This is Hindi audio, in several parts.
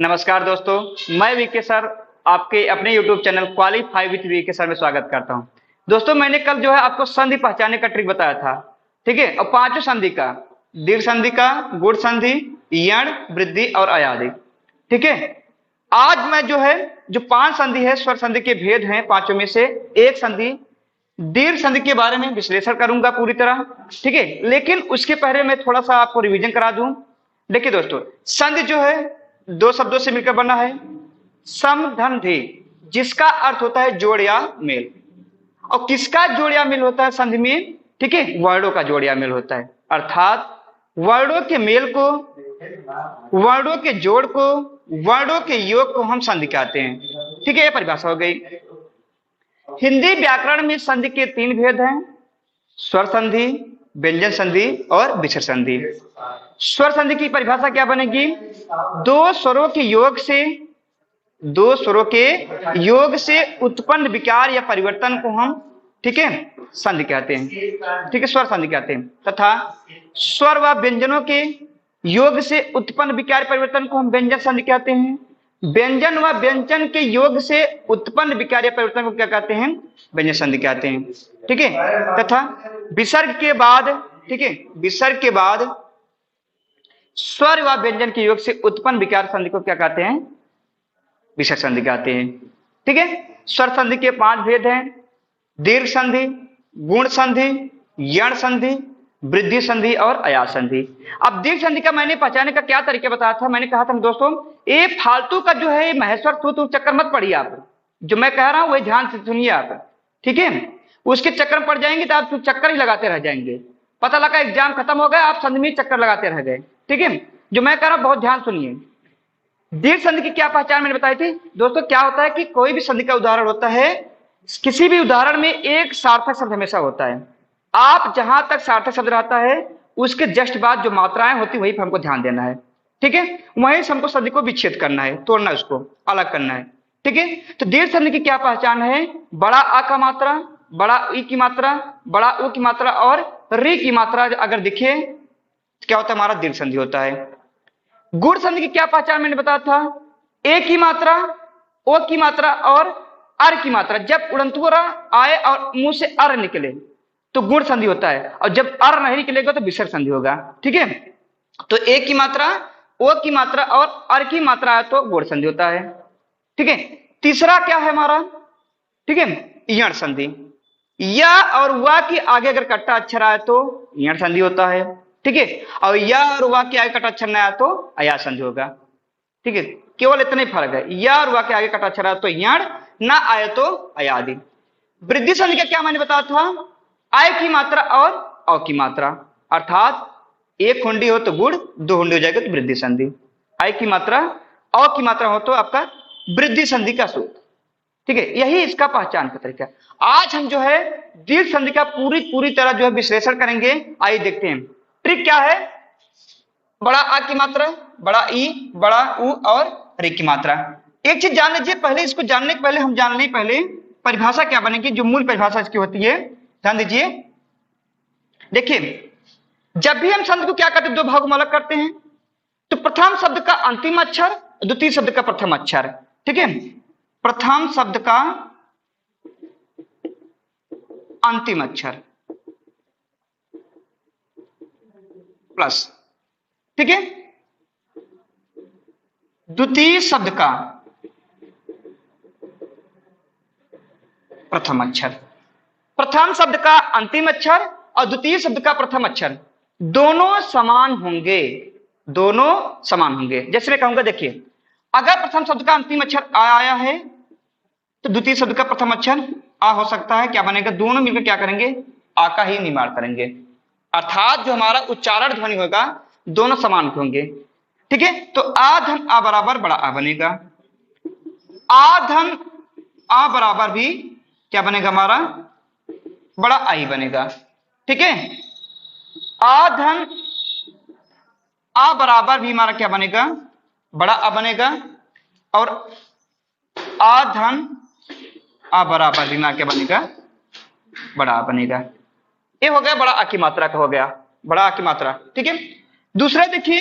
नमस्कार दोस्तों, मैं वीके सर आपके अपने YouTube channel qualify with VK sir में स्वागत करता हूं। दोस्तों, मैंने कल जो है आपको संधि पहचानने का ट्रिक बताया था, ठीक है। और पांचों संधि का, दीर्घ संधि का, गुण संधि, यण, वृद्धि और अयादि, ठीक है। आज मैं जो है जो पांच संधि है, स्वर संधि के भेद हैं पांचों में से एक संधि दीर्घ संधि के बारे में विश्लेषण करूंगा पूरी तरह, ठीक है। लेकिन उसके पहले मैं थोड़ा सा आपको रिवीजन करा दूं। देखिए दोस्तों, संधि जो है दो शब्दों से मिलकर बना है, सम धन धी, जिसका अर्थ होता है जोड़ या मेल। और किसका जोड़ या मेल होता है संधि में? ठीक है, वर्णों का जोड़ या मेल होता है। अर्थात वर्णों के मेल को, वर्णों के जोड़ को, वर्णों के योग को हम संधि कहते हैं, ठीक है। यह परिभाषा हो गई। हिंदी व्याकरण में संधि के तीन भेद हैं: स्वर संधि, व्यंजन संधि और विसर्ग संधि। स्वर संधि की परिभाषा क्या बनेगी? दो स्वरों के योग से उत्पन्न विकार या परिवर्तन को हम, ठीक है, संधि कहते हैं, ठीक है, स्वर संधि कहते हैं। तथा स्वर व व्यंजनों के योग से उत्पन्न विकार परिवर्तन को हम व्यंजन संधि कहते हैं। व्यंजन व व्यंजन के योग से उत्पन्न विकार या परिवर्तन को क्या कहते हैं? व्यंजन संधि कहते हैं, ठीक है। तथा विसर्ग के बाद, ठीक है, विसर्ग के बाद स्वर व व्यंजन के योग से उत्पन्न विकार संधि को क्या कहते हैं? विसर्ग संधि कहते हैं, ठीक है। स्वर संधि के पांच भेद हैं: दीर्घ संधि, गुण संधि, यण संधि, वृद्धि संधि और अयाद संधि। अब दीर्घ संधि का मैंने पहचानने का क्या तरीका बताया था? मैंने कहा था दोस्तों, ये फालतू का जो है महेश्वर तू चक्कर मत पड़िए आप, जो मैं कह रहा हूं वही ध्यान से सुनिए आप, ठीक है। उसके चक्कर में पड़ जाएंगे तो आप चक्कर ही लगाते रह जाएंगे। पता लगा एग्जाम खत्म हो गया, आप संधि में चक्कर लगाते रह गए, ठीक है। जो मैं कह रहा हूं बहुत ध्यान सुनिए। दीर्घ संधि की क्या पहचान मैंने बताई थी दोस्तों? क्या होता है कि कोई भी संधि का उदाहरण होता है, किसी भी उदाहरण में एक सार्थक शब्द हमेशा होता है। आप जहां तक सार्थक शब्द रहता है उसके जस्ट बाद जो मात्राएं होती वही पर हमको ध्यान देना है, ठीक है। वहीं से हमको संधि को विच्छेद करना है, तोड़ना है, उसको अलग करना है, ठीक है। तो दीर्घ संधि की क्या पहचान है? बड़ा आ का मात्रा, बड़ा ई की मात्रा, बड़ा उ की मात्रा और री की मात्रा अगर दिखे क्या होता है? हमारा दीर्घ संधि होता है। गुण संधि की क्या पहचान मैंने बताया था? ए की मात्रा, ओ की मात्रा और अर की मात्रा जब उड़ंतु आए और मुंह से अर निकले तो गुण संधि होता है, और जब अर नहीं निकलेगा तो विसर्ग संधि होगा, ठीक है। तो ए की मात्रा, ओ की मात्रा और अर की मात्रा है तो गुण संधि होता है, ठीक है। तीसरा क्या है हमारा? ठीक है, यण संधि। या और वा के आगे अगर कट्टा अक्षर आए तो यण संधि होता है, ठीक है। और या और वा के आगे कट्टा अक्षर न आया तो अयाद संधि होगा, ठीक है। केवल इतना ही फर्क है, या और वा के आगे कट्टा अक्षर आया तो यण, ना आए तो अयादि। वृद्धि संधि का क्या मैंने बताया था? आय की मात्रा और औ की मात्रा, अर्थात एक हुंडी हो तो गुण, दो हुंडी हो जाएगा तो वृद्धि संधि। आय की मात्रा, औ की मात्रा हो तो आपका वृद्धि संधि का सूत्र, ठीक है। यही इसका पहचान का तरीका है। आज हम जो है दीर्घ संधि का पूरी तरह जो है विश्लेषण करेंगे। आइए देखते हैं ट्रिक क्या है। बड़ा आ की मात्रा, बड़ा ई, बड़ा उ और री की मात्रा। एक चीज जान लीजिए, पहले इसको जानने के पहले हम जान लें पहले परिभाषा क्या बनेगी, जो मूल परिभाषा इसकी होती है, ध्यान दीजिए। देखिए, जब भी हम संधि को क्या करते हैं, दो भागों में अलग करते हैं, तो प्रथम शब्द का अंतिम अक्षर, द्वितीय शब्द का प्रथम अक्षर, ठीक है। प्रथम शब्द का अंतिम अक्षर प्लस, ठीक है, द्वितीय शब्द का प्रथम अक्षर। प्रथम शब्द का अंतिम अक्षर और द्वितीय शब्द का प्रथम अक्षर दोनों समान होंगे, दोनों समान होंगे। जैसे मैं कहूंगा, देखिए, अगर प्रथम शब्द का अंतिम अक्षर आ आया है तो द्वितीय शब्द का प्रथम अक्षर आ हो सकता है। क्या बनेगा? दोनों मिलकर क्या करेंगे? आ का ही निर्माण करेंगे, अर्थात जो हमारा उच्चारण ध्वनि होगा दोनों समान होंगे, ठीक है। तो आ धन आ बराबर बड़ा आ बनेगा, आ धन आ बराबर भी क्या बनेगा? हमारा बड़ा आई बनेगा, ठीक है। आ धन आ बराबर भी हमारा क्या बनेगा? बड़ा आ बनेगा। और आ धन आ बराबर भी हमारा क्या बनेगा? बड़ा आ बनेगा। ये हो गया बड़ा आ की मात्रा का, हो गया बड़ा आ की मात्रा, ठीक है। दूसरा देखिए,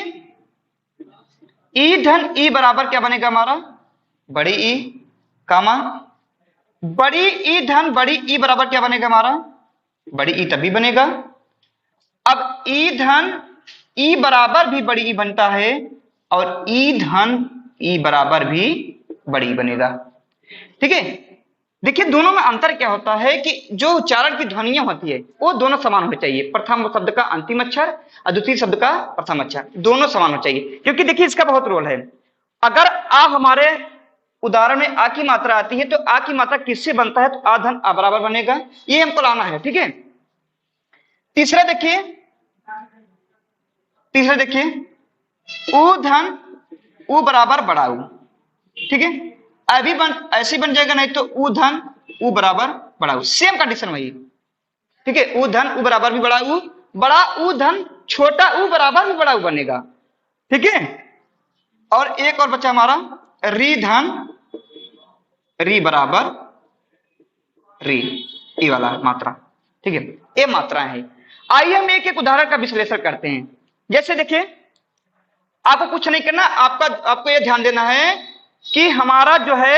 ई धन ई बराबर क्या बनेगा हमारा, बड़ी ई, कामा बड़ी ई धन बड़ी ई बराबर क्या बनेगा हमारा, बड़ी ई तभी बनेगा। अब ई धन ई बराबर भी बड़ी ई बनता है और ई धन ई बराबर भी बड़ी ई बनेगा। ठीक है, देखिए दोनों में अंतर क्या होता है कि जो उच्चारण की ध्वनियां होती है वो दोनों समान होनी चाहिए। प्रथम शब्द का अंतिम अक्षर और द्वितीय शब्द का प्रथम अक्षर दोनों समान होना चाहिए, क्योंकि देखिए इसका बहुत रोल है। अगर आ हमारे उदाहरण में आ की मात्रा आती है तो आ की मात्रा किससे बनता है, तो आ धन आ बराबर बनेगा, ये हमको लाना है। ठीक है, तीसरा देखिए उ धन उ बराबर बड़ा उ। ठीक है, अभी ऐसे बन जाएगा, नहीं तो उ धन उ बराबर बड़ा उ, सेम कंडीशन वही। ठीक है, उ धन उ बराबर भी बड़ा उ धन छोटा उ बराबर भी बड़ा उ बनेगा। ठीक है, और एक और बचा हमारा री धन री बराबर री, ये वाला मात्रा। ठीक है, ये मात्राएं हैं। आइए हम एक एक उदाहरण का विश्लेषण करते हैं। जैसे देखिए, आपको कुछ नहीं करना, आपको यह ध्यान देना है कि हमारा जो है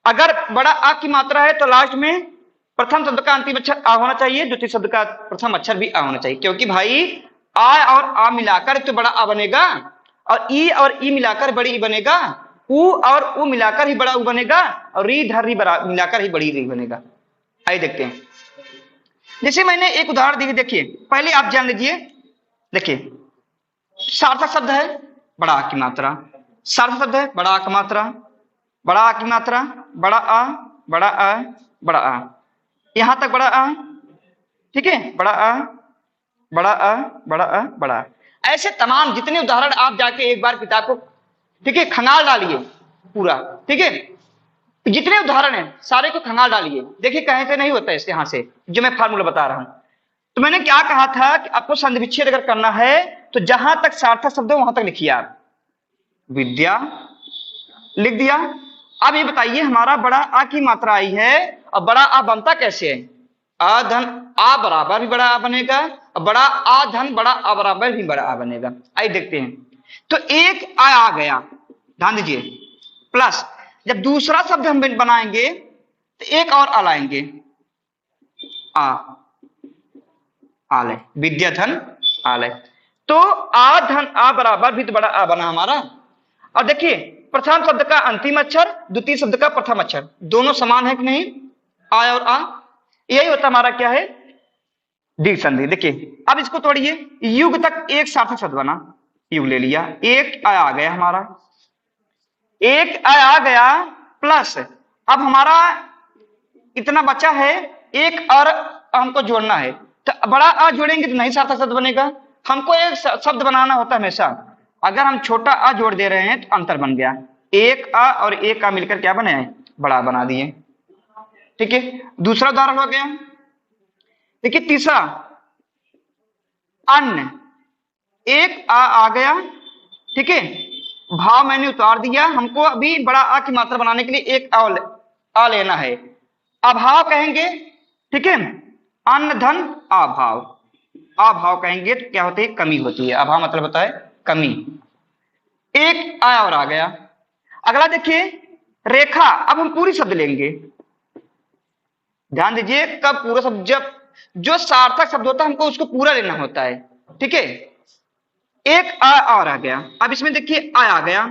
अगर बड़ा आ की मात्रा है तो लास्ट में प्रथम शब्द का अंतिम अक्षर आ होना चाहिए, द्वितीय शब्द का प्रथम अक्षर भी आ होना चाहिए, क्योंकि भाई आ और आ मिलाकर तो बड़ा आ बनेगा और ई मिलाकर बड़ी ई बनेगा, उ और उ मिलाकर ही बड़ा उ बनेगा और री धर री मिलाकर ही बड़ी री बनेगा। आइए देखते हैं। जैसे मैंने एक उदाहरण दी, देखिए पहले आप जान लीजिए। देखिए सार्थक शब्द है बड़ा आ की मात्रा, सार्थक शब्द है बड़ा आ की मात्रा, बड़ा आ की मात्रा, बड़ा आ बड़ा आ बड़ा आ, यहां तक बड़ा आ। ठीक है, बड़ा आ बड़ा आ बड़ा आ बड़ा आ, ऐसे तमाम जितने उदाहरण आप जाके एक बार किताब को, ठीक है, खंगाल डालिए पूरा। ठीक है, जितने उदाहरण हैं सारे को खंगाल डालिए, देखिए कहीं से नहीं होता है यहां से जो मैं फार्मूला बता रहा हूं। तो मैंने क्या कहा था कि आपको संधि विच्छेद अगर करना है तो जहां तक सार्थक शब्द है वहां तक लिखिए आप। विद्या लिख दिया। अब ये बताइए हमारा बड़ा आ की मात्रा आई है और बड़ा आ बनता कैसे है, आ धन आ बराबर भी बड़ा आ बनेगा और बड़ा आ धन बड़ा आ बराबर भी बड़ा आ बनेगा। आइए देखते हैं। तो एक आ गया, ध्यान दीजिए, प्लस जब दूसरा शब्द हम बनाएंगे तो एक और आ लाएंगे, आलय, विद्या धन आलय, तो आ धन आ बराबर भी तो बड़ा आ बना हमारा। और देखिए प्रथम शब्द का अंतिम अक्षर द्वितीय शब्द का प्रथम अक्षर दोनों समान है कि नहीं, आ और आ, यही होता हमारा क्या है, दीर्घ संधि। देखिए अब इसको तोड़िए, युग तक एक सार्थक शब्द बना, युग ले लिया, एक आ गया हमारा, एक आ गया प्लस अब हमारा इतना बचा है एक और हमको जोड़ना है, तो बड़ा आ जोड़ेंगे तो नहीं सार्थक शब्द बनेगा। हमको एक शब्द बनाना होता है हमेशा, अगर हम छोटा आ जोड़ दे रहे हैं तो अंतर बन गया, एक आ और एक आ मिलकर क्या बने, बड़ा बना दिए। ठीक है, दूसरा उदाहरण हो गया। देखिए तीसरा अन्य, एक आ गया, ठीक है, भाव मैंने उतार दिया, हमको अभी बड़ा आ की मात्रा बनाने के लिए एक आ लेना है, अभाव कहेंगे। ठीक है, अन्न धन अभाव, अभाव कहेंगे तो क्या होती है, कमी होती है, अभाव मतलब होता है कमी। एक आ और आ गया। अगला देखिए रेखा, अब हम पूरी शब्द लेंगे, ध्यान दीजिए कब पूरा शब्द, जब जो सार्थक शब्द होता है हमको उसको पूरा लेना होता है। ठीक है, एक आ और आ गया, अब इसमें देखिए आ गया,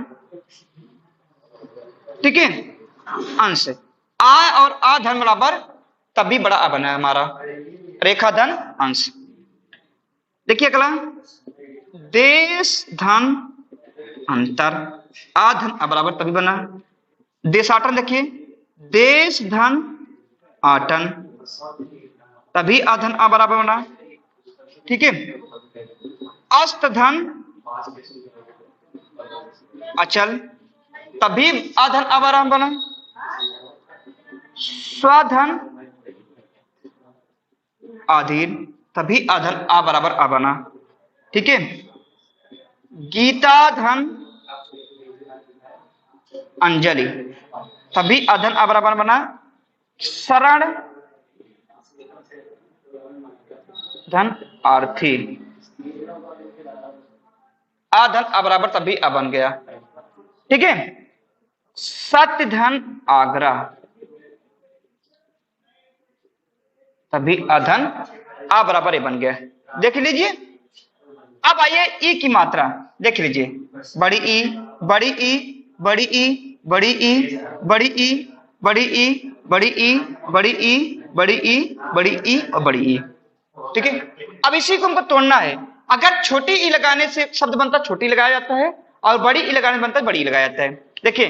ठीक है, अंश, आ और आ धन बराबर तभी बड़ा आ बना है हमारा, रेखा धन अंश। देखिए अगला देश धन अंतर, आ धन आ बराबर तभी बना, देशाटन, देखिए देश धन आटन तभी आ धन आ बराबर बना। ठीक है, अस्त धन अचल तभी आ धन आ बराबर बना, स्वधन अधीन तभी आ धन आ बराबर आ बना। ठीक है, गीता धन अंजलि तभी आ धन आ बराबर बना, शरण धन आर्थी आ धन आ बराबर तभी आ बन गया। ठीक है। सत्य धन आगरा, तभी अधन आ बराबर ए बन गया। देख लीजिए। अब आइए ई की मात्रा देख लीजिए। बड़ी ई, बड़ी ई, बड़ी ई, बड़ी ई, बड़ी ई, बड़ी ई, बड़ी ई, बड़ी ई, बड़ी ई, बड़ी ई और बड़ी ई। ठीक है। अब इसी को हमको तोड़ना है। अगर छोटी ई लगाने से शब्द बनता छोटी लगाया जाता है, और बड़ी ई लगाने बनता है बड़ी ई लगाया जाता है। देखिए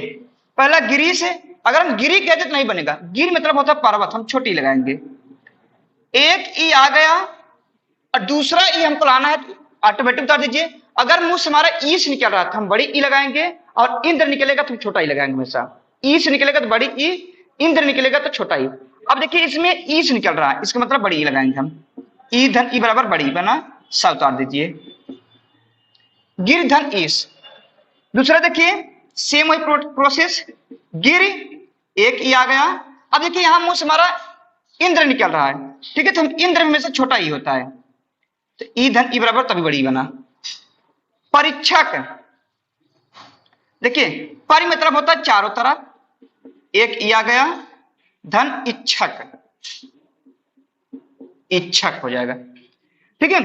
पहला गिरी से, अगर हम गिरी कहते तो नहीं बनेगा। गिर मतलब होता है पर्वत, हम छोटी लगाएंगे। एक ई आ गया और दूसरा ई हमको लाना है, ऑटोमेटिक उतार दीजिए। अगर मुंह से हमारा ई से निकल रहा था हम बड़ी ई लगाएंगे, और इंद्र निकलेगा तो हम छोटा ई लगाएंगे। हमेशा ई से निकलेगा तो बड़ी ई, इंद्र निकलेगा तो छोटा ई। अब देखिए इसमें ई से निकल रहा है, इसका मतलब बड़ी ई लगाएंगे हम। ई धन ई बराबर बड़ी बना, सा उतार दीजिए। गिर धन ईस। दूसरा देखिए सेम वही प्रोसेस, गिर एक ई आ गया। अब देखिए यहां मुंह से हमारा इंद्र निकल रहा है, ठीक है, तो हम इंद्र में से छोटा ई होता है, तो ई धन ई बराबर तभी बड़ी बना। परीक्षक, देखिए परि मतलब होता है चारों तरफ, एक ई आ गया, धन इच्छक, इच्छक हो जाएगा। ठीक है।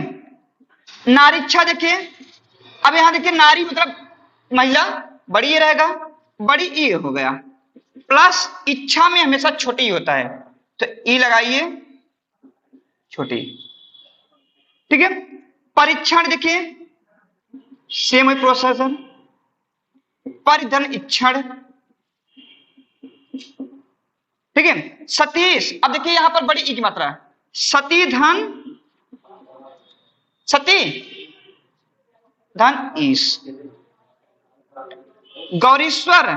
नारीच्छा देखिए। अब यहां देखिए नारी मतलब महिला, बड़ी ये रहेगा, बड़ी ई हो गया, प्लस इच्छा में हमेशा छोटी होता है, तो ई लगाइए छोटी। ठीक है। परीक्षण देखिए सेम है प्रोसेस, परिधन इक्षण। ठीक है। सतीश, अब देखिए यहां पर बड़ी ई की मात्रा है, सती धन, सती धन ईश। गौरीश्वर,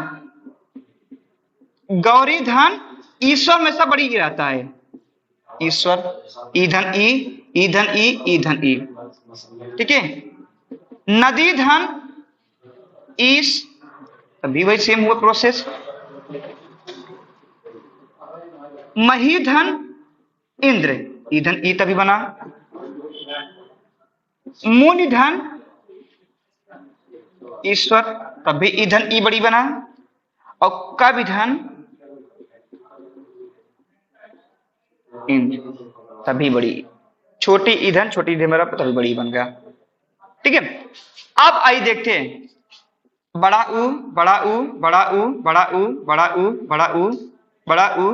गौरी धन ईश्वर में से बड़ी ई रहता है, ईश्वर, ई धन ई, ई धन ई, ई धन ई। ठीक है। नदी धन ईश, तभी वही सेम हुआ प्रोसेस। मही धन इंद्र, ई धन ई तभी बना। मुनि धन ईश्वर, तभी ई धन ई बड़ी बना। और कवि धन इंद्र, तभी बड़ी, छोटी ई धन छोटी ई मेरा तभी बड़ी बन गया। ठीक है। अब आइए देखते हैं बड़ा ऊ, बड़ा ऊ, बड़ा ऊ, बड़ा ऊ, बड़ा ऊ, बड़ा ऊ, बड़ा ऊ,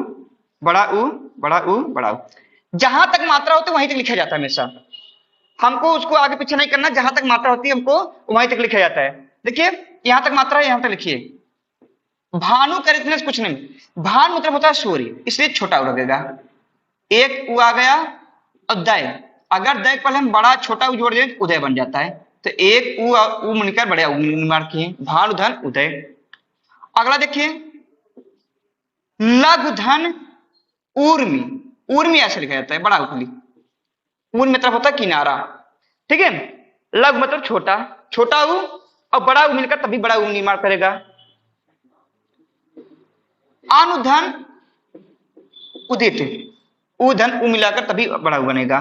बड़ा ऊ, बड़ा ऊ, बड़ा ऊ। जहां तक मात्रा होती है वहीं तक लिखा जाता है हमेशा, हमको उसको आगे पीछे नहीं करना। जहां तक मात्रा होती है हमको वहीं तक लिखा जाता है। देखिए यहां तक मात्रा है, यहां तक लिखिए। भानु कर इतने से कुछ नहीं, भानु मतलब होता है सूर्य, इसलिए छोटा लगेगा। एक उ आ गया और दय, अगर दय पहले हम बड़ा छोटा उ जोड़ दें उदय बन जाता है, तो एक उ मिलकर बड़े निर्माण किए, भानु धन उदय। अगला देखिए लघु धन ऊर्मी, ऊर्मी ऐसे लिखा जाता है, बड़ा उखली। ऊर्मी मतलब होता है किनारा। ठीक है। लघु मतलब छोटा, छोटा उ और बड़ा उ मिलकर तभी बड़ा उ निर्माण करेगा। अनुधन उदित, उ धन उ मिलाकर तभी बड़ा उ बनेगा।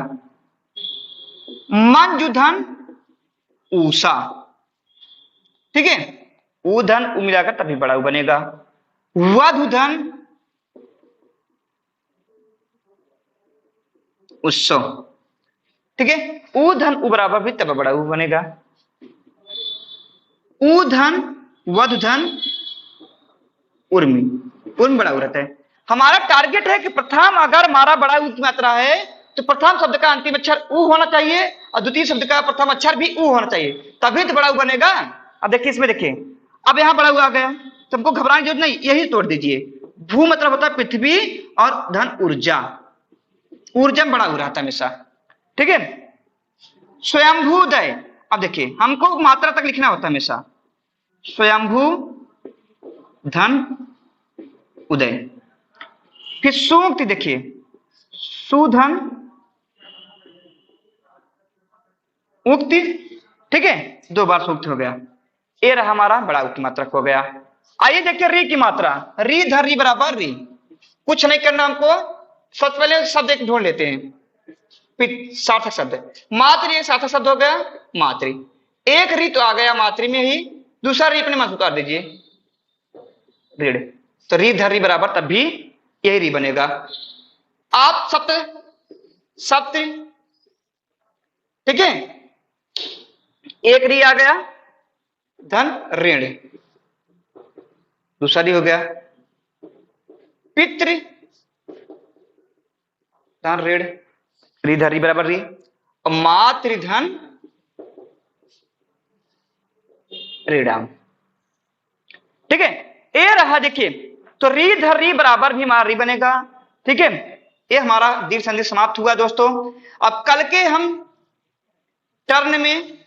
मंजुधन ऊषा, ठीक है, उ धन उ मिलाकर तभी बड़ा उ बनेगा। वधुधन उत्सव, ठीक है, उ धन उ बराबर भी तब बड़ा उ बनेगा। उ धन वधुधन उर्मी, उर्मी बड़ा उ रहता है। हमारा टारगेट है कि प्रथम अगर हमारा बड़ा उ की मात्रा है तो प्रथम शब्द का अंतिम अक्षर उ होना चाहिए और द्वितीय शब्द का प्रथम अक्षर भी उ होना चाहिए, तभी तो बड़ा उ बनेगा। अब देखिए इसमें देखिए, अब यहां बड़ा उ आ गया तो हमको घबराने की जरूरत नहीं, यही तोड़ दीजिए। भू मतलब होता है पृथ्वी और धन ऊर्जा, ऊर्जा में बड़ा उ रहता है हमेशा। ठीक है। स्वयंभूदय, अब देखिए हमको मात्रा तक लिखना होता है हमेशा। स्वयंभू धन उदय। फिर सूक्ति देखिए, सुधन उक्ति, ठीक है, दो बार सूक्ति हो गया। ये रहा हमारा बड़ा उ की मात्रा हो गया। आइए देखिए री की मात्रा, री धर री बराबर री, कुछ नहीं करना हमको, सबसे पहले शब्द एक ढूंढ लेते हैं, सार्थक शब्द। मातृ एक सार्थक शब्द हो गया, मातृ। एक री तो आ गया मातृ में ही, दूसरा री अपने मत उतार दीजिए, ऋण। तो री धर री बराबर तब भी यही री बनेगा। आप सप्त सप्त, ठीक है, एक री आ गया धन ऋण, दूसरा री हो गया पितृ धन ऋण, री धन री बराबर री, और मातृधन ऋणाम। ठीक है, ये रहा देखिए, तो री धर री बराबर भी हमारा री बनेगा। ठीक है, ये हमारा दीर्घ संधि समाप्त हुआ दोस्तों। अब कल के हम टर्न में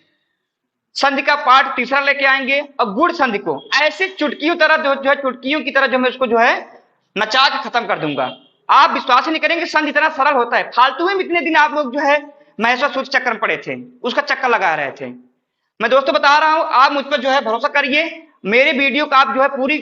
संधि का पार्ट तीसरा लेके आएंगे, और गुण संधि को ऐसे चुटकियों तरह जो है चुटकियों की तरह जो मैं उसको जो है नचा के खत्म कर दूंगा। आप विश्वास ही नहीं करेंगे संधि इतना सरल होता है। फालतू में इतने दिन आप लोग जो है महेश्वर सूत्र चक्कर में पड़े थे, उसका चक्कर लगा रहे थे। मैं दोस्तों बता रहा हूं, आप मुझ पर जो है भरोसा करिए, मेरे वीडियो का आप जो है पूरी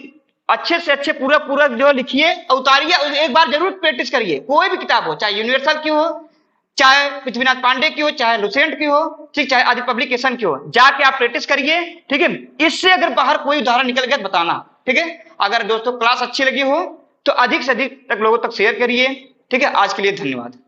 अच्छे से अच्छे पूरा पूरा जो लिखिए, उतारिए, एक बार जरूर प्रैक्टिस करिए। कोई भी किताब हो, चाहे यूनिवर्सल की हो, चाहे पृथ्वीनाथ पांडे की हो, चाहे लुसेंट की हो, ठीक, चाहे आदि पब्लिकेशन की हो, जाके आप प्रैक्टिस करिए। ठीक है, इससे अगर बाहर कोई उदाहरण निकल गया तो बताना। ठीक है, अगर दोस्तों क्लास अच्छी लगी हो तो अधिक से अधिक तक लोगों तक शेयर करिए। ठीक है, आज के लिए धन्यवाद।